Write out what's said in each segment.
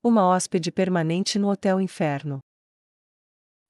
uma hóspede permanente no Hotel Inferno.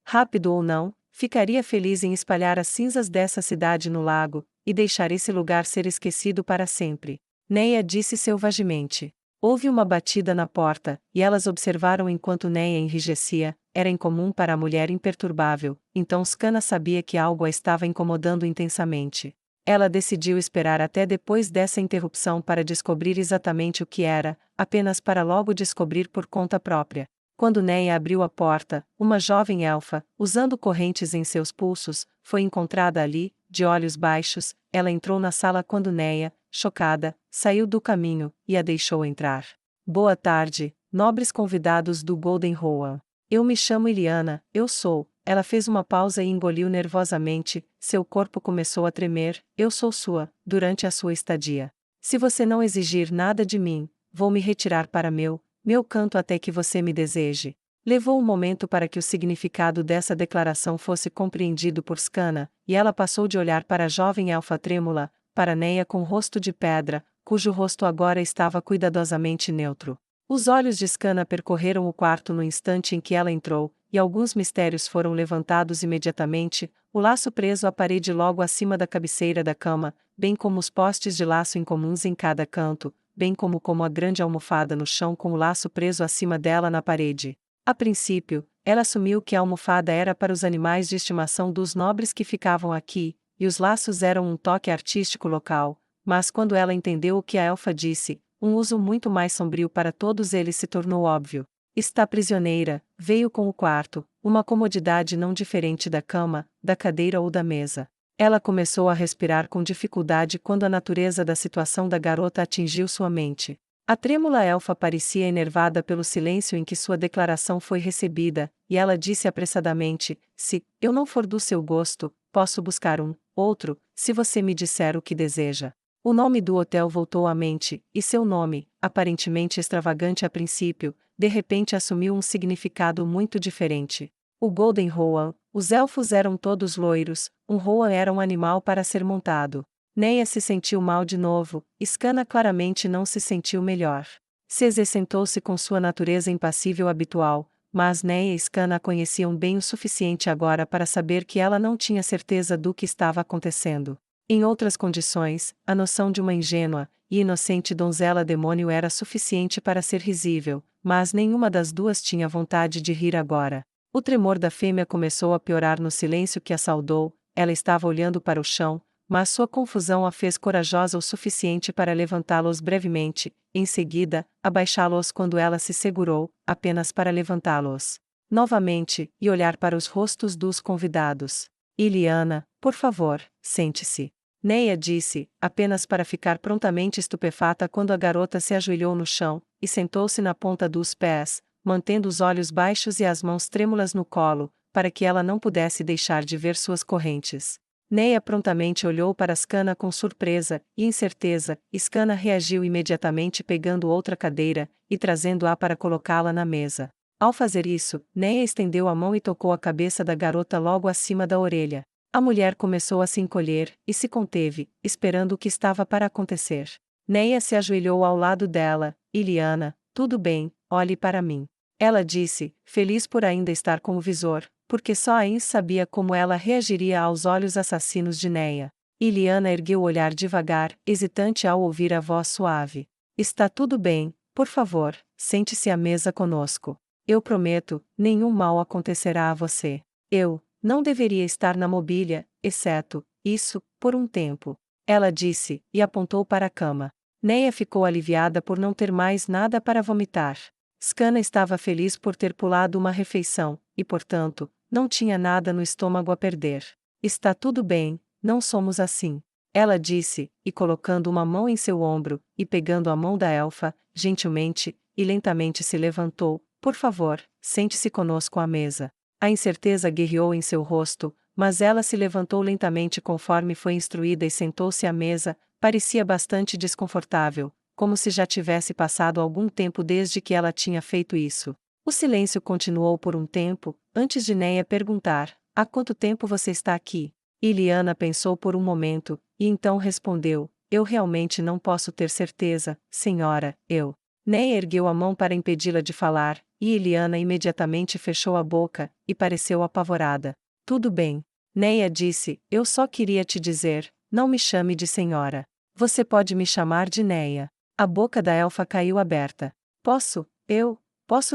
Rápido ou não, ficaria feliz em espalhar as cinzas dessa cidade no lago, e deixar esse lugar ser esquecido para sempre. Neia disse selvagemente. Houve uma batida na porta, e elas observaram enquanto Neia enrijecia. Era incomum para a mulher imperturbável, então Scanna sabia que algo a estava incomodando intensamente. Ela decidiu esperar até depois dessa interrupção para descobrir exatamente o que era, apenas para logo descobrir por conta própria. Quando Neia abriu a porta, uma jovem elfa, usando correntes em seus pulsos, foi encontrada ali, de olhos baixos. Ela entrou na sala quando Neia, chocada, saiu do caminho, e a deixou entrar. Boa tarde, nobres convidados do Golden Rowan. Eu me chamo Iliana, eu sou. Ela fez uma pausa e engoliu nervosamente, seu corpo começou a tremer. Eu sou sua, durante a sua estadia. Se você não exigir nada de mim, vou me retirar para meu canto até que você me deseje. Levou um momento para que o significado dessa declaração fosse compreendido por Scanna, e ela passou de olhar para a jovem elfa trêmula, para Neia com rosto de pedra, cujo rosto agora estava cuidadosamente neutro. Os olhos de Scanna percorreram o quarto no instante em que ela entrou, e alguns mistérios foram levantados imediatamente, o laço preso à parede logo acima da cabeceira da cama, bem como os postes de laço incomuns em cada canto, bem como a grande almofada no chão com o laço preso acima dela na parede. A princípio, ela assumiu que a almofada era para os animais de estimação dos nobres que ficavam aqui, e os laços eram um toque artístico local, mas quando ela entendeu o que a elfa disse, um uso muito mais sombrio para todos eles se tornou óbvio. Está prisioneira, veio com o quarto, uma comodidade não diferente da cama, da cadeira ou da mesa. Ela começou a respirar com dificuldade quando a natureza da situação da garota atingiu sua mente. A trêmula elfa parecia enervada pelo silêncio em que sua declaração foi recebida, e ela disse apressadamente: se eu não for do seu gosto, posso buscar outro, se você me disser o que deseja. O nome do hotel voltou à mente, e seu nome, aparentemente extravagante a princípio, de repente assumiu um significado muito diferente. O Golden Rowan, os elfos eram todos loiros, um Rowan era um animal para ser montado. Neia se sentiu mal de novo, Scanna claramente não se sentiu melhor. Cese sentou-se com sua natureza impassível habitual, mas Neia e Scanna a conheciam bem o suficiente agora para saber que ela não tinha certeza do que estava acontecendo. Em outras condições, a noção de uma ingênua e inocente donzela demônio era suficiente para ser risível, mas nenhuma das duas tinha vontade de rir agora. O tremor da fêmea começou a piorar no silêncio que a saudou. Ela estava olhando para o chão, mas sua confusão a fez corajosa o suficiente para levantá-los brevemente, em seguida, abaixá-los quando ela se segurou, apenas para levantá-los novamente, e olhar para os rostos dos convidados. Iliana, por favor, sente-se. Neia disse, apenas para ficar prontamente estupefata quando a garota se ajoelhou no chão, e sentou-se na ponta dos pés, mantendo os olhos baixos e as mãos trêmulas no colo, para que ela não pudesse deixar de ver suas correntes. Neia prontamente olhou para Scanna com surpresa e incerteza. Scanna reagiu imediatamente pegando outra cadeira, e trazendo-a para colocá-la na mesa. Ao fazer isso, Neia estendeu a mão e tocou a cabeça da garota logo acima da orelha. A mulher começou a se encolher, e se conteve, esperando o que estava para acontecer. Neia se ajoelhou ao lado dela. Iliana, tudo bem, olhe para mim. Ela disse, feliz por ainda estar com o visor, porque só Ains sabia como ela reagiria aos olhos assassinos de Neia. Iliana ergueu o olhar devagar, hesitante ao ouvir a voz suave. Está tudo bem, por favor, sente-se à mesa conosco. Eu prometo, nenhum mal acontecerá a você. Eu não deveria estar na mobília, exceto isso, por um tempo. Ela disse, e apontou para a cama. Neia ficou aliviada por não ter mais nada para vomitar. Scanna estava feliz por ter pulado uma refeição, e portanto, não tinha nada no estômago a perder. Está tudo bem, não somos assim. Ela disse, e colocando uma mão em seu ombro, e pegando a mão da elfa, gentilmente, e lentamente se levantou. Por favor, sente-se conosco à mesa. A incerteza guerreou em seu rosto, mas ela se levantou lentamente conforme foi instruída e sentou-se à mesa. Parecia bastante desconfortável, como se já tivesse passado algum tempo desde que ela tinha feito isso. O silêncio continuou por um tempo, antes de Neia perguntar: há quanto tempo você está aqui? Iliana pensou por um momento, e então respondeu: eu realmente não posso ter certeza, senhora, eu Neia ergueu a mão para impedi-la de falar, e Iliana imediatamente fechou a boca, e pareceu apavorada. Tudo bem. Neia disse, eu só queria te dizer, não me chame de senhora. Você pode me chamar de Neia. A boca da elfa caiu aberta. Posso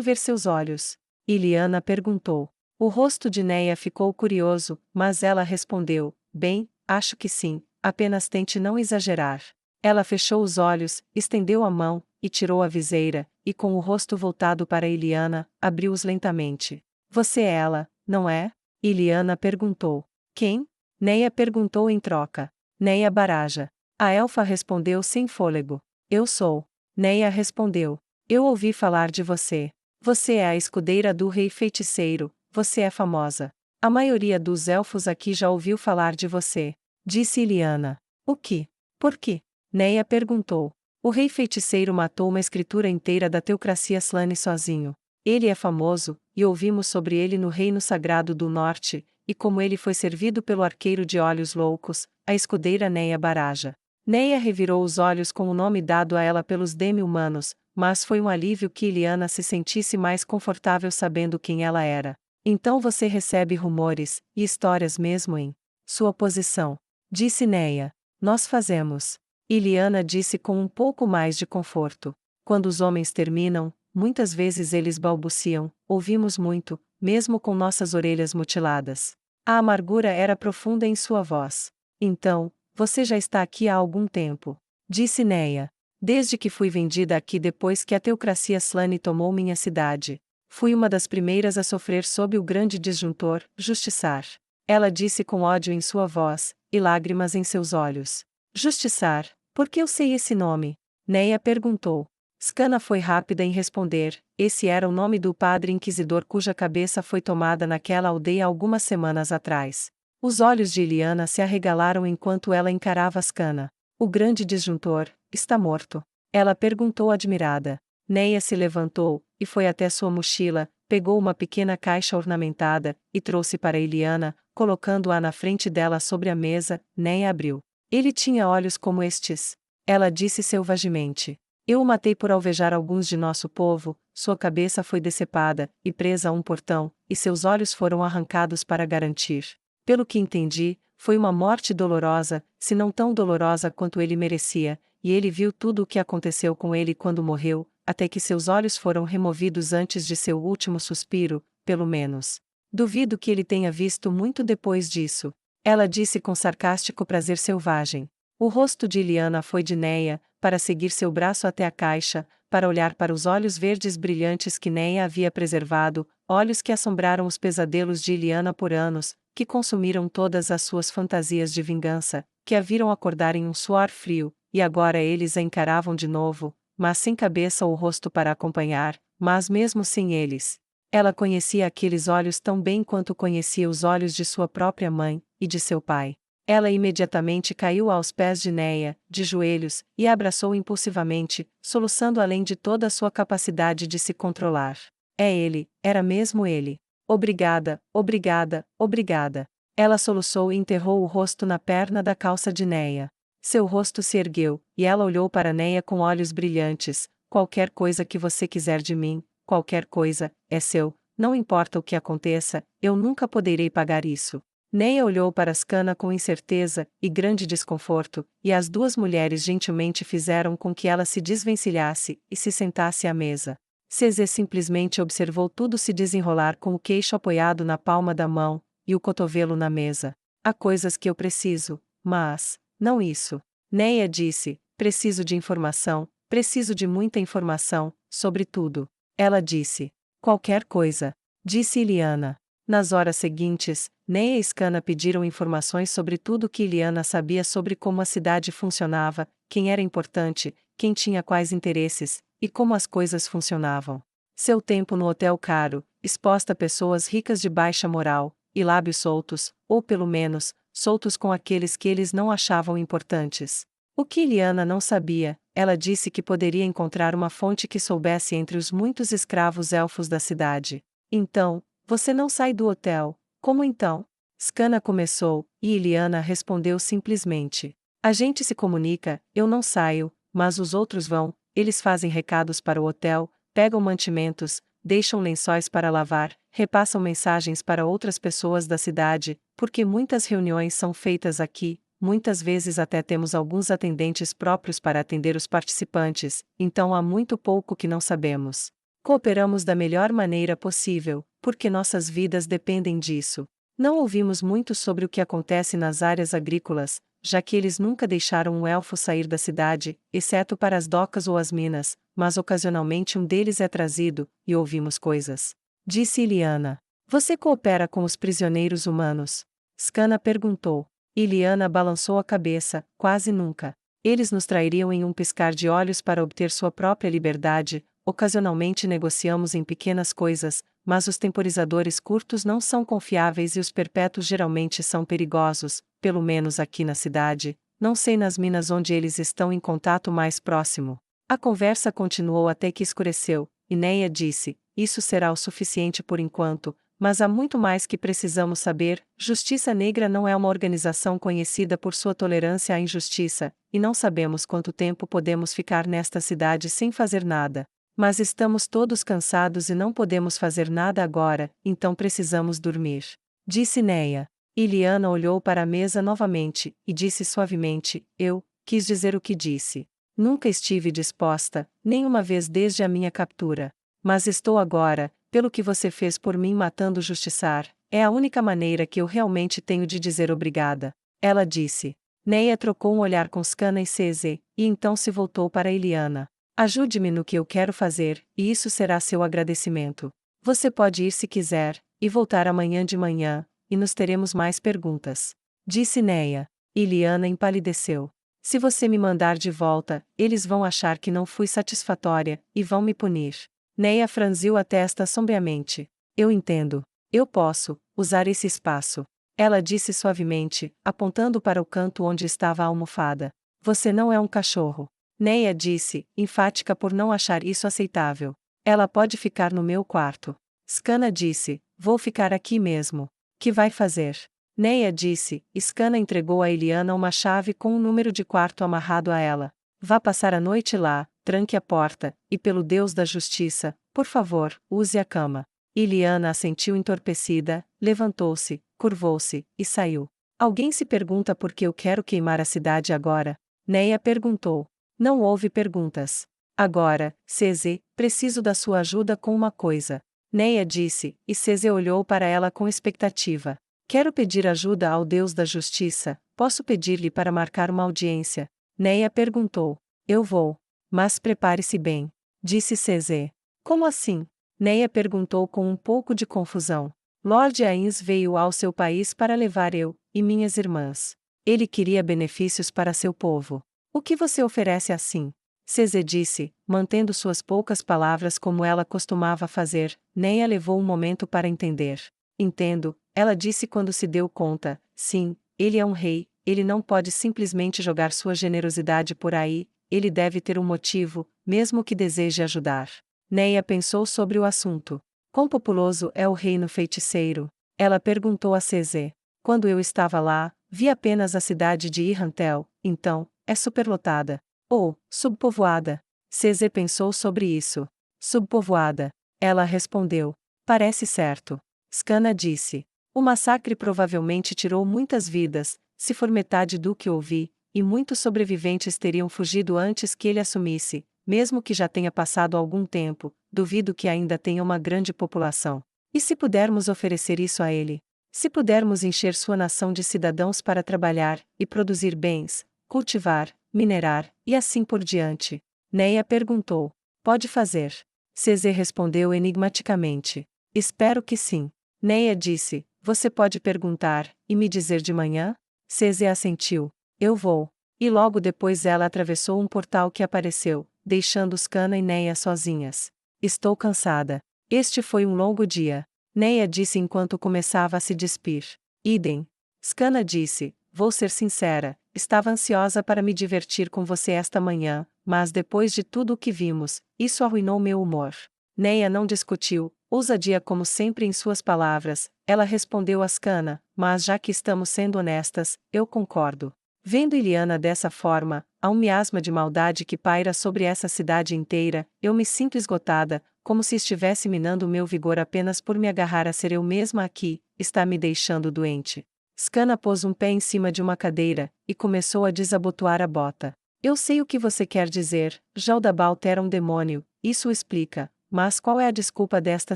ver seus olhos? Iliana perguntou. O rosto de Neia ficou curioso, mas ela respondeu, bem, acho que sim, apenas tente não exagerar. Ela fechou os olhos, estendeu a mão, e tirou a viseira, e com o rosto voltado para Iliana, abriu-os lentamente. Você é ela, não é? Iliana perguntou. Quem? Neia perguntou em troca. Neia Baraja. A elfa respondeu sem fôlego. Eu sou. Neia respondeu. Eu ouvi falar de você. Você é a escudeira do rei feiticeiro, você é famosa. A maioria dos elfos aqui já ouviu falar de você. Disse Iliana. O que? Por quê? Neia perguntou. O rei feiticeiro matou uma escritura inteira da teocracia Slane sozinho. Ele é famoso, e ouvimos sobre ele no Reino Sagrado do Norte, e como ele foi servido pelo arqueiro de olhos loucos, a escudeira Neia Baraja. Neia revirou os olhos com o nome dado a ela pelos demi-humanos, mas foi um alívio que Iliana se sentisse mais confortável sabendo quem ela era. Então você recebe rumores, e histórias mesmo em sua posição. Disse Neia. Nós fazemos. Iliana disse com um pouco mais de conforto. Quando os homens terminam, muitas vezes eles balbuciam, ouvimos muito, mesmo com nossas orelhas mutiladas. A amargura era profunda em sua voz. Então, você já está aqui há algum tempo. Disse Neia. Desde que fui vendida aqui depois que a teocracia Slane tomou minha cidade. Fui uma das primeiras a sofrer sob o grande disjuntor, Justiçar. Ela disse com ódio em sua voz, e lágrimas em seus olhos. Justiçar, por que eu sei esse nome? Neia perguntou. Skana foi rápida em responder, esse era o nome do padre inquisidor cuja cabeça foi tomada naquela aldeia algumas semanas atrás. Os olhos de Iliana se arregalaram enquanto ela encarava Skana. O grande disjuntor, está morto. Ela perguntou admirada. Neia se levantou, e foi até sua mochila, pegou uma pequena caixa ornamentada, e trouxe para Iliana, colocando-a na frente dela sobre a mesa. Neia abriu. Ele tinha olhos como estes. Ela disse selvagemente. Eu o matei por alvejar alguns de nosso povo, sua cabeça foi decepada, e presa a um portão, e seus olhos foram arrancados para garantir. Pelo que entendi, foi uma morte dolorosa, se não tão dolorosa quanto ele merecia, e ele viu tudo o que aconteceu com ele quando morreu, até que seus olhos foram removidos antes de seu último suspiro, pelo menos. Duvido que ele tenha visto muito depois disso. Ela disse com sarcástico prazer selvagem. O rosto de Iliana foi de Neia, para seguir seu braço até a caixa, para olhar para os olhos verdes brilhantes que Neia havia preservado, olhos que assombraram os pesadelos de Iliana por anos, que consumiram todas as suas fantasias de vingança, que a viram acordar em um suor frio, e agora eles a encaravam de novo, mas sem cabeça ou rosto para acompanhar, mas mesmo sem eles. Ela conhecia aqueles olhos tão bem quanto conhecia os olhos de sua própria mãe, e de seu pai. Ela imediatamente caiu aos pés de Neia, de joelhos, e a abraçou impulsivamente, soluçando além de toda a sua capacidade de se controlar. É ele, era mesmo ele. Obrigada, obrigada, obrigada. Ela soluçou e enterrou o rosto na perna da calça de Neia. Seu rosto se ergueu, e ela olhou para Neia com olhos brilhantes. Qualquer coisa que você quiser de mim, qualquer coisa, é seu, não importa o que aconteça, eu nunca poderei pagar isso. Neia olhou para Skana com incerteza e grande desconforto, e as duas mulheres gentilmente fizeram com que ela se desvencilhasse e se sentasse à mesa. Cezê simplesmente observou tudo se desenrolar com o queixo apoiado na palma da mão, e o cotovelo na mesa. Há coisas que eu preciso, mas, não isso. Neia disse, preciso de informação, preciso de muita informação, sobre tudo. Ela disse, qualquer coisa. Disse Iliana. Nas horas seguintes, Neia e Skana pediram informações sobre tudo o que Iliana sabia sobre como a cidade funcionava, quem era importante, quem tinha quais interesses, e como as coisas funcionavam. Seu tempo no hotel caro, exposta a pessoas ricas de baixa moral, e lábios soltos, ou pelo menos, soltos com aqueles que eles não achavam importantes. O que Iliana não sabia, ela disse que poderia encontrar uma fonte que soubesse entre os muitos escravos elfos da cidade. Então, você não sai do hotel, como então? Skana começou, e Iliana respondeu simplesmente. A gente se comunica, eu não saio, mas os outros vão, eles fazem recados para o hotel, pegam mantimentos, deixam lençóis para lavar, repassam mensagens para outras pessoas da cidade, porque muitas reuniões são feitas aqui, muitas vezes até temos alguns atendentes próprios para atender os participantes, então há muito pouco que não sabemos. Cooperamos da melhor maneira possível, porque nossas vidas dependem disso. Não ouvimos muito sobre o que acontece nas áreas agrícolas, já que eles nunca deixaram um elfo sair da cidade, exceto para as docas ou as minas, mas ocasionalmente um deles é trazido, e ouvimos coisas. Disse Iliana. Você coopera com os prisioneiros humanos? Scanna perguntou. Iliana balançou a cabeça, quase nunca. Eles nos trairiam em um piscar de olhos para obter sua própria liberdade, ocasionalmente negociamos em pequenas coisas, mas os temporizadores curtos não são confiáveis e os perpétuos geralmente são perigosos, pelo menos aqui na cidade, não sei nas minas onde eles estão em contato mais próximo. A conversa continuou até que escureceu, e Neia disse, isso será o suficiente por enquanto, mas há muito mais que precisamos saber. Justiça Negra não é uma organização conhecida por sua tolerância à injustiça, e não sabemos quanto tempo podemos ficar nesta cidade sem fazer nada. Mas estamos todos cansados e não podemos fazer nada agora, então precisamos dormir. Disse Neia. Iliana olhou para a mesa novamente, e disse suavemente, eu quis dizer o que disse. Nunca estive disposta, nenhuma vez desde a minha captura. Mas estou agora, pelo que você fez por mim matando o Justiçar, é a única maneira que eu realmente tenho de dizer obrigada. Ela disse. Neia trocou um olhar com Scanna e Cese, e então se voltou para Iliana. Ajude-me no que eu quero fazer, e isso será seu agradecimento. Você pode ir se quiser, e voltar amanhã de manhã, e nos teremos mais perguntas. Disse Neia. Iliana empalideceu. Se você me mandar de volta, eles vão achar que não fui satisfatória, e vão me punir. Neia franziu a testa sombriamente. Eu entendo. Eu posso usar esse espaço. Ela disse suavemente, apontando para o canto onde estava a almofada. Você não é um cachorro. Neia disse, enfática por não achar isso aceitável. Ela pode ficar no meu quarto. Scanna disse, vou ficar aqui mesmo. Que vai fazer? Neia disse, Scanna entregou a Iliana uma chave com um número de quarto amarrado a ela. Vá passar a noite lá, tranque a porta, e pelo Deus da Justiça, por favor, use a cama. Iliana assentiu entorpecida, levantou-se, curvou-se, e saiu. Alguém se pergunta por que eu quero queimar a cidade agora? Neia perguntou. Não houve perguntas. Agora, Cese, preciso da sua ajuda com uma coisa. Neia disse, e Cese olhou para ela com expectativa. Quero pedir ajuda ao Deus da Justiça, posso pedir-lhe para marcar uma audiência? Neia perguntou. Eu vou. Mas prepare-se bem. Disse Cese. Como assim? Neia perguntou com um pouco de confusão. Lord Ains veio ao seu país para levar eu, e minhas irmãs. Ele queria benefícios para seu povo. O que você oferece assim? Cese disse, mantendo suas poucas palavras como ela costumava fazer. Neia levou um momento para entender. Entendo, ela disse quando se deu conta. Sim, ele é um rei, ele não pode simplesmente jogar sua generosidade por aí, ele deve ter um motivo, mesmo que deseje ajudar. Neia pensou sobre o assunto. Quão populoso é o reino feiticeiro? Ela perguntou a Cese. Quando eu estava lá, vi apenas a cidade de Irrantel, então, é superlotada. Ou, subpovoada. Cese pensou sobre isso. Subpovoada. Ela respondeu. Parece certo. Scanna disse. O massacre provavelmente tirou muitas vidas, se for metade do que ouvi, e muitos sobreviventes teriam fugido antes que ele assumisse, mesmo que já tenha passado algum tempo, duvido que ainda tenha uma grande população. E se pudermos oferecer isso a ele? Se pudermos encher sua nação de cidadãos para trabalhar, e produzir bens, cultivar, minerar, e assim por diante? Neia perguntou. Pode fazer? Cese respondeu enigmaticamente. Espero que sim. Neia disse, você pode perguntar, e me dizer de manhã? Cese assentiu. Eu vou. E logo depois ela atravessou um portal que apareceu, deixando Scanna e Neia sozinhas. Estou cansada. Este foi um longo dia. Neia disse enquanto começava a se despir. Idem. Scanna disse, vou ser sincera, estava ansiosa para me divertir com você esta manhã, mas depois de tudo o que vimos, isso arruinou meu humor. Neia não discutiu, ousadia como sempre em suas palavras, ela respondeu a Scanna, mas já que estamos sendo honestas, eu concordo. Vendo Iliana dessa forma, há um miasma de maldade que paira sobre essa cidade inteira, eu me sinto esgotada, como se estivesse minando o meu vigor apenas por me agarrar a ser eu mesma aqui, está me deixando doente. Skana pôs um pé em cima de uma cadeira, e começou a desabotoar a bota. Eu sei o que você quer dizer, Jaldabalt era um demônio, isso o explica, mas qual é a desculpa desta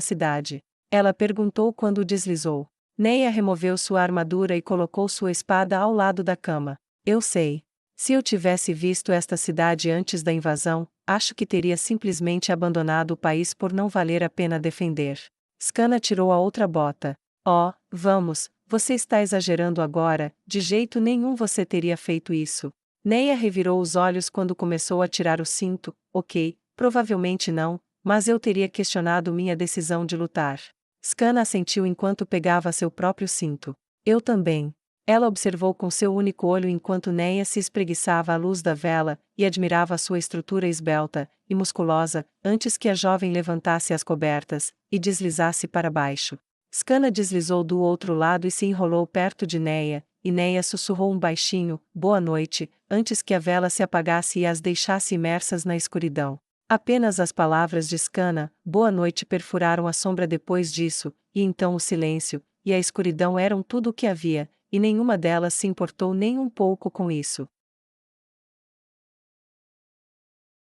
cidade? Ela perguntou quando o deslizou. Neia removeu sua armadura e colocou sua espada ao lado da cama. Eu sei. Se eu tivesse visto esta cidade antes da invasão, acho que teria simplesmente abandonado o país por não valer a pena defender. Skana tirou a outra bota. Oh, vamos, você está exagerando agora, de jeito nenhum você teria feito isso. Neia revirou os olhos quando começou a tirar o cinto. Ok, provavelmente não, mas eu teria questionado minha decisão de lutar. Skana assentiu enquanto pegava seu próprio cinto. Eu também. Ela observou com seu único olho enquanto Neia se espreguiçava à luz da vela, e admirava sua estrutura esbelta e musculosa, antes que a jovem levantasse as cobertas e deslizasse para baixo. Skana deslizou do outro lado e se enrolou perto de Neia, e Neia sussurrou um baixinho, boa noite, antes que a vela se apagasse e as deixasse imersas na escuridão. Apenas as palavras de Skana, boa noite, perfuraram a sombra depois disso, e então o silêncio, e a escuridão eram tudo o que havia, e nenhuma delas se importou nem um pouco com isso.